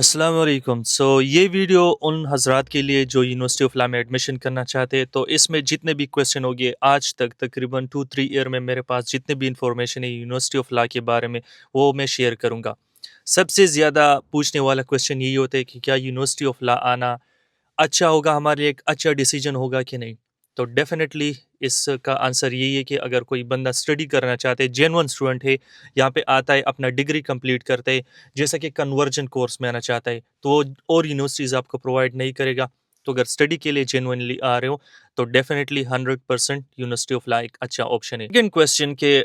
अस्सलाम वालेकुम। ये वीडियो उन हज़रात के लिए जो यूनिवर्सिटी ऑफ ला में एडमिशन करना चाहते हैं। तो इसमें जितने भी क्वेश्चन होंगे आज तक तकरीबन 2-3 ईयर में मेरे पास जितने भी इंफॉर्मेशन है यूनिवर्सिटी ऑफ ला के बारे में वो मैं शेयर करूँगा। सबसे ज़्यादा पूछने वाला क्वेश्चन यही होता है कि क्या यूनिवर्सिटी ऑफ ला आना अच्छा होगा, हमारे लिए एक अच्छा डिसीजन होगा कि नहीं। तो डेफिनेटली इसका आंसर यही है कि अगर कोई बंदा स्टडी करना चाहते है, जेन्युइन स्टूडेंट है, यहाँ पे आता है अपना डिग्री कंप्लीट करता है, जैसा कि कन्वर्जन कोर्स में आना चाहता है तो वो और यूनिवर्सिटीज़ आपको प्रोवाइड नहीं करेगा। तो अगर स्टडी के लिए जेन्युइनली आ रहे हो तो डेफिनेटली 100% यूनिवर्सिटी ऑफ ला एक अच्छा ऑप्शन है। सेकंड क्वेश्चन के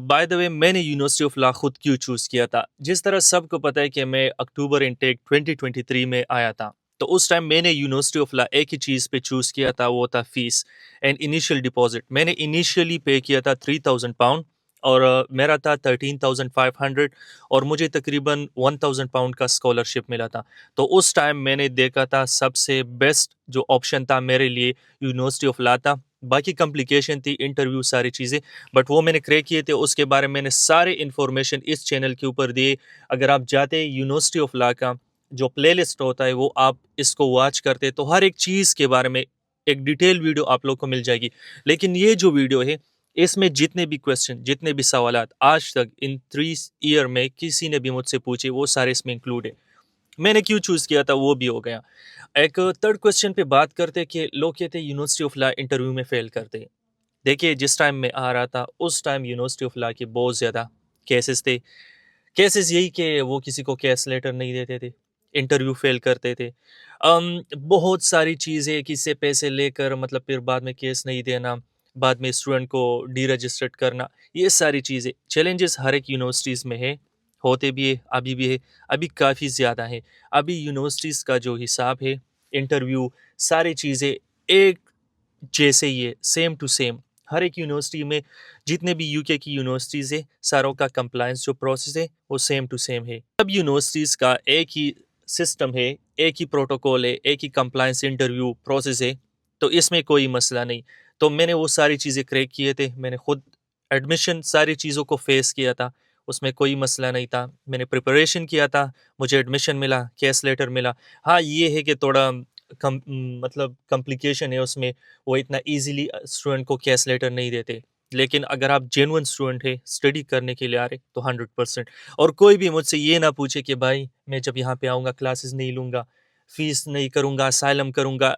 बाय द वे मैंने यूनिवर्सिटी ऑफ ला खुद क्यों चूज़ किया था। जिस तरह सबको पता है कि मैं अक्टूबर इनटेक 2023 में आया था, तो उस टाइम मैंने यूनिवर्सिटी ऑफ ला एक ही चीज़ पे चूज़ किया था, वो था फीस एंड इनिशियल डिपॉजिट। मैंने इनिशियली पे किया था 3000 पाउंड और मेरा था 13500 और मुझे तकरीबन 1000 पाउंड का स्कॉलरशिप मिला था। तो उस टाइम मैंने देखा था सबसे बेस्ट जो ऑप्शन था मेरे लिए यूनिवर्सिटी ऑफ ला था। बाकी कॉम्प्लिकेशन थी, इंटरव्यू, सारी चीज़ें, बट वो मैंने क्रैक किए थे। उसके बारे में मैंने सारे इन्फॉर्मेशन इस चैनल के ऊपर दिए। अगर आप जाते हैं यूनिवर्सिटी ऑफ ला का जो प्लेलिस्ट होता है वो आप इसको वॉच करते तो हर एक चीज़ के बारे में एक डिटेल वीडियो आप लोग को मिल जाएगी। लेकिन ये जो वीडियो है इसमें जितने भी क्वेश्चन, जितने भी सवालात आज तक इन 3 ईयर में किसी ने भी मुझसे पूछे वो सारे इसमें इंक्लूड है। मैंने क्यों चूज़ किया था वो भी हो गया। एक थर्ड क्वेश्चन पे बात करते कि लोग कहते हैं यूनिवर्सिटी ऑफ ला इंटरव्यू में फेल करते हैं। देखिए जिस टाइम मैं आ रहा था उस टाइम यूनिवर्सिटी ऑफ ला के बहुत ज़्यादा केसेस थे। केसेस यही कि वो किसी को केस लेटर नहीं देते थे, इंटरव्यू फेल करते थे। बहुत सारी चीज़ें किसी से पैसे लेकर मतलब फिर बाद में केस नहीं देना, बाद में स्टूडेंट को डीरजिस्टर्ड करना, ये सारी चीज़ें चैलेंजेस हर एक यूनिवर्सिटीज़ में है, होते भी है, अभी भी है, अभी काफ़ी ज़्यादा है। अभी यूनिवर्सिटीज़ का जो हिसाब है, इंटरव्यू, सारी चीज़ें एक जैसे ही है, सेम टू सेम। हर एक यूनिवर्सिटी में जितने भी यूके की यूनिवर्सिटीज़ है सारों का कंप्लायंस जो प्रोसेस है वो सेम टू सेम है। सब यूनिवर्सिटीज़ का एक ही सिस्टम है, एक ही प्रोटोकॉल है, एक ही कंप्लायंस इंटरव्यू प्रोसेस है, तो इसमें कोई मसला नहीं। तो मैंने वो सारी चीज़ें क्रैक किए थे, मैंने खुद एडमिशन सारी चीज़ों को फेस किया था, उसमें कोई मसला नहीं था। मैंने प्रिपरेशन किया था, मुझे एडमिशन मिला, केस लेटर मिला। हाँ, ये है कि थोड़ा मतलब कॉम्प्लिकेशन है उसमें, वो इतना ईज़िली स्टूडेंट को केस लेटर नहीं देते। लेकिन अगर आप जेन्युइन स्टूडेंट हैं, स्टडी करने के लिए आ रहे, तो 100%। और कोई भी मुझसे ये ना पूछे कि भाई मैं जब यहाँ पे आऊँगा क्लासेस नहीं लूँगा, फ़ीस नहीं करूँगा, असाइलम करूँगा।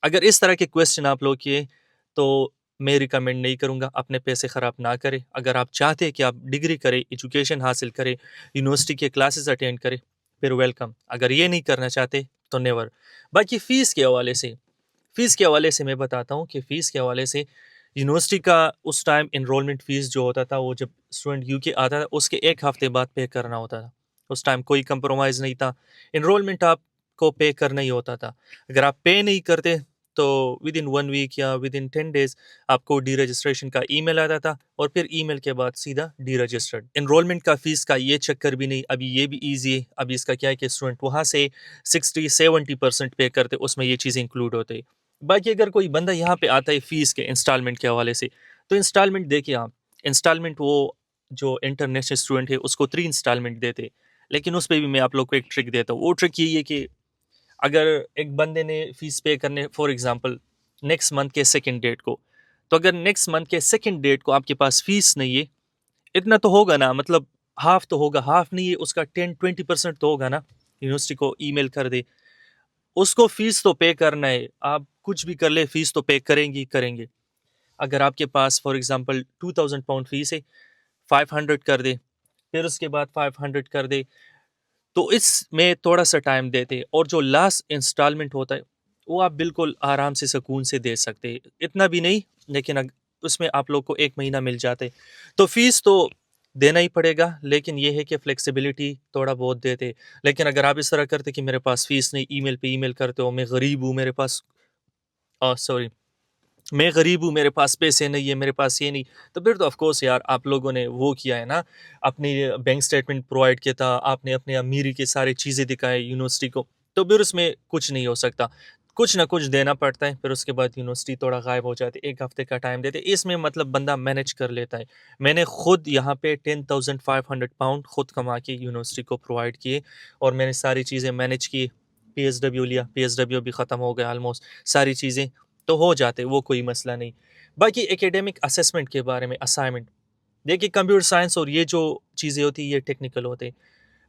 अगर इस तरह के क्वेश्चन आप लोग किए, तो मैं रिकमेंड नहीं करूँगा, अपने पैसे ख़राब ना करें। अगर आप चाहते हैं कि आप डिग्री करें, एजुकेशन हासिल करें, यूनिवर्सिटी के क्लासेस अटेंड करें, फिर वेलकम। अगर ये नहीं करना चाहते, तो नेवर। बाकी फ़ीस के हवाले से मैं बताता हूँ कि फ़ीस के हवाले से यूनिवर्सिटी का उस टाइम एनरोलमेंट फ़ीस जो होता था वो जब स्टूडेंट यूके आता था उसके 1 हफ़्ते बाद पे करना होता था। उस टाइम कोई कंप्रोमाइज़ नहीं था, एनरोलमेंट आपको पे करना ही होता था। अगर आप पे नहीं करते तो विदिन 1 वीक या विदिन 10 डेज़ आपको डीरजिस्ट्रेशन का ईमेल आता था और फिर ईमेल के बाद सीधा डीरजिस्टर्ड। एनरोलमेंट का फ़ीस का ये चक्कर भी नहीं, अभी ये भी ईज़ी है। अभी इसका क्या है कि स्टूडेंट वहाँ से 60-70% पे करते, उसमें ये चीज़ें इंक्लूड होते हैं। बाकी अगर कोई बंदा यहाँ पे आता है फ़ीस के इंस्टॉलमेंट के हवाले से, तो इंस्टॉलमेंट देखिए आप, इंस्टॉलमेंट वो जो इंटरनेशनल स्टूडेंट है उसको 3 इंस्टॉलमेंट देते। लेकिन उस पे भी मैं आप लोग को एक ट्रिक देता हूँ। वो ट्रिक यही है कि अगर एक बंदे ने फ़ीस पे करने फॉर एग्ज़ाम्पल नेक्स्ट मंथ के 2nd डेट को, तो अगर नेक्स्ट मंथ के 2nd डेट को आपके पास फ़ीस नहीं है, इतना तो होगा ना, मतलब हाफ़ तो होगा, हाफ़ नहीं है उसका 10-20% तो होगा ना, यूनिवर्सिटी को ईमेल कर दे। उसको फ़ीस तो पे करना है, आप कुछ भी कर ले फ़ीस तो पे करेंगे ही करेंगे। अगर आपके पास फॉर एग्ज़ाम्पल 2000 पाउंड फ़ीस है, 500 कर दे, फिर उसके बाद 500 कर दे, तो इसमें थोड़ा-सा टाइम देते और जो लास्ट इंस्टॉलमेंट होता है, वो आप बिल्कुल आराम से सुकून से दे सकते हैं। इतना भी नहीं, लेकिन उसमें आप लोग को 1 महीना मिल जाता है। तो फ़ीस तो देना ही पड़ेगा, लेकिन ये है कि फ्लेक्सिबिलिटी थोड़ा बहुत देते। लेकिन अगर आप इस तरह करते कि मेरे पास फ़ीस नहीं, ईमेल पे ईमेल करते हो, मैं गरीब हूँ, मेरे पास सॉरी, मैं गरीब हूँ, मेरे पास पैसे नहीं है, मेरे पास ये नहीं, तो फिर तो ऑफ़ कोर्स यार आप लोगों ने वो किया है ना, अपनी बैंक स्टेटमेंट प्रोवाइड किया था, आपने अपनी अमीरी की सारी चीज़ें दिखाई यूनिवर्सिटी को, तो फिर उसमें कुछ नहीं हो सकता। कुछ ना कुछ देना पड़ता है, फिर उसके बाद यूनिवर्सिटी थोड़ा गायब हो जाती है, 1 हफ्ते का टाइम देते हैं। इसमें मतलब बंदा मैनेज कर लेता है। मैंने खुद यहाँ पे 10,500 पाउंड खुद कमा के यूनिवर्सिटी को प्रोवाइड किए और मैंने सारी चीज़ें मैनेज की। पीएसडब्ल्यू लिया, पीएसडब्ल्यू भी ख़त्म हो गया ऑलमोस्ट, सारी चीज़ें तो हो जाते, वो कोई मसला नहीं। बाकी एकेडमिक असेसमेंट के बारे में, असाइनमेंट, देखिए कंप्यूटर साइंस और ये जो चीज़ें होती है ये टेक्निकल होते हैं।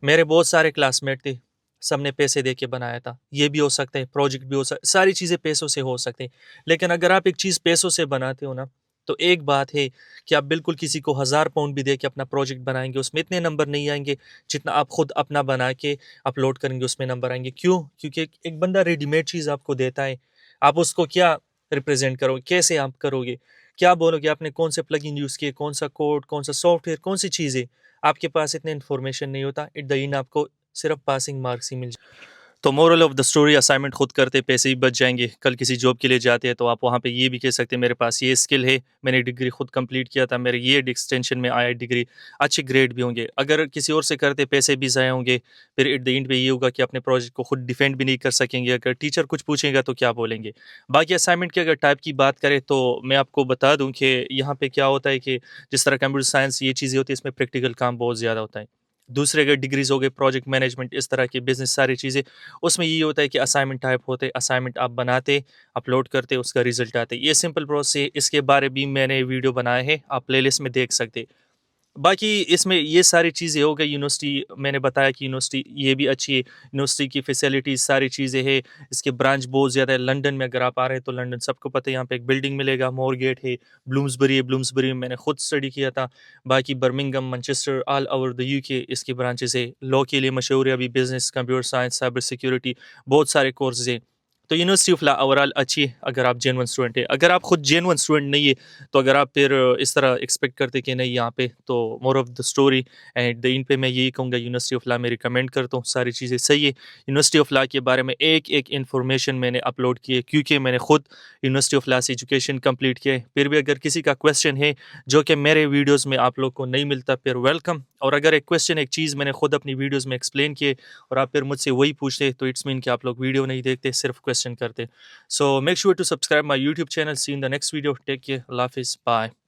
मेरे बहुत सारे क्लासमेट थे, सबने पैसे दे के बनाया था। ये भी हो सकता है, प्रोजेक्ट भी हो सकता है, सारी चीज़ें पैसों से हो सकती हैं। लेकिन अगर आप एक चीज़ पैसों से बनाते हो ना, तो एक बात है कि आप बिल्कुल किसी को 1000 पाउंड भी दे के अपना प्रोजेक्ट बनाएंगे, उसमें इतने नंबर नहीं आएंगे जितना आप खुद अपना बना के अपलोड करेंगे उसमें नंबर आएंगे। क्यों? क्योंकि एक बंदा रेडीमेड चीज़ आपको देता है, आप उसको क्या रिप्रेजेंट करोगे, कैसे आप करोगे, क्या बोलोगे, आपने कौन से प्लगइन यूज़ किए, कौन सा कोड, कौन सा सॉफ्टवेयर, कौन सी चीज़ें, आपके पास इतने इन्फॉर्मेशन नहीं होता। एट द एंड आपको सिर्फ पासिंग मार्क्स ही मिल जाए। तो moral of the story, assignment खुद करते, पैसे भी बच जाएंगे। कल किसी जॉब के लिए जाते हैं तो आप वहाँ पे ये भी कह सकते हैं मेरे पास ये स्किल है, मैंने डिग्री खुद कंप्लीट किया था, मेरे ये एक्सटेंशन में आया डिग्री, अच्छे ग्रेड भी होंगे। अगर किसी और से करते पैसे भी ज़ाया होंगे, फिर एट द एंड पे ये होगा कि अपने प्रोजेक्ट को खुद डिफेंड भी नहीं कर सकेंगे। अगर टीचर कुछ पूछेगा तो क्या बोलेंगे। बाकी असाइनमेंट की अगर टाइप की बात करें तो मैं आपको बता दूँ कि यहाँ पे क्या होता है कि जिस तरह कंप्यूटर साइंस ये चीज़ें होती है, इसमें प्रैक्टिकल काम बहुत ज़्यादा होता है। दूसरे अगर डिग्रीज हो गए, प्रोजेक्ट मैनेजमेंट, इस तरह की बिजनेस, सारी चीज़ें, उसमें ये होता है कि असाइनमेंट टाइप होते, असाइनमेंट आप बनाते, अपलोड करते, उसका रिजल्ट आते। ये सिंपल प्रोसेस है। इसके बारे भी मैंने वीडियो बनाए हैं, आप प्लेलिस्ट में देख सकते। बाकी इसमें ये सारी चीज़ें हो गई। यूनिवर्सिटी मैंने बताया कि यूनिवर्सिटी ये भी अच्छी है, यूनिवर्सिटी की फैसिलिटीज़ सारी चीज़ें हैं। इसके ब्रांच बहुत ज़्यादा है। लंदन में अगर आप आ रहे हैं तो लंदन सबको पता है, यहाँ पे एक बिल्डिंग मिलेगा, मोरगेट है, ब्लूम्सबरी है, ब्लूम्सबरी में मैंने खुद स्टडी किया था। बाकी Birmingham, Manchester, all over the UK इसकी ब्रांचेस है। लॉ के लिए मशहूर है, अभी business, computer science, cyber security, बहुत सारे कोर्सेज हैं। तो यूनिवर्सिटी ऑफ लॉ ओवरऑल अच्छी है अगर आप जेन्युइन स्टूडेंट है। अगर आप खुद जेन्युइन स्टूडेंट नहीं है तो अगर आप फिर इस तरह एक्सपेक्ट करते कि नहीं यहाँ पे, तो more of the story and the in पे मैं यही कहूँगा, यूनिवर्सिटी ऑफ लॉ में रिकमेंड करता हूँ, सारी चीज़ें सही है। यूनिवर्सिटी ऑफ लॉ के बारे में एक एक इन्फॉर्मेशन मैंने अपलोड की है, क्योंकि मैंने खुद यूनिवर्सिटी ऑफ लॉ से एजुकेशन कंप्लीट किया है। फिर भी अगर किसी का क्वेश्चन है जो कि मेरे वीडियोज़ में आप लोग को नहीं मिलता, फिर वेलकम। और अगर एक क्वेश्चन, एक चीज़ मैंने खुद अपनी वीडियोज़ में एक्सप्लेन किए और आप फिर मुझसे वही पूछते, तो इट्स मीन कि आप लोग वीडियो नहीं देखते, सिर्फ क्वेश्चन करते। So make sure to subscribe my YouTube channel. See you in the next video. Take care. Allah Hafiz. Bye.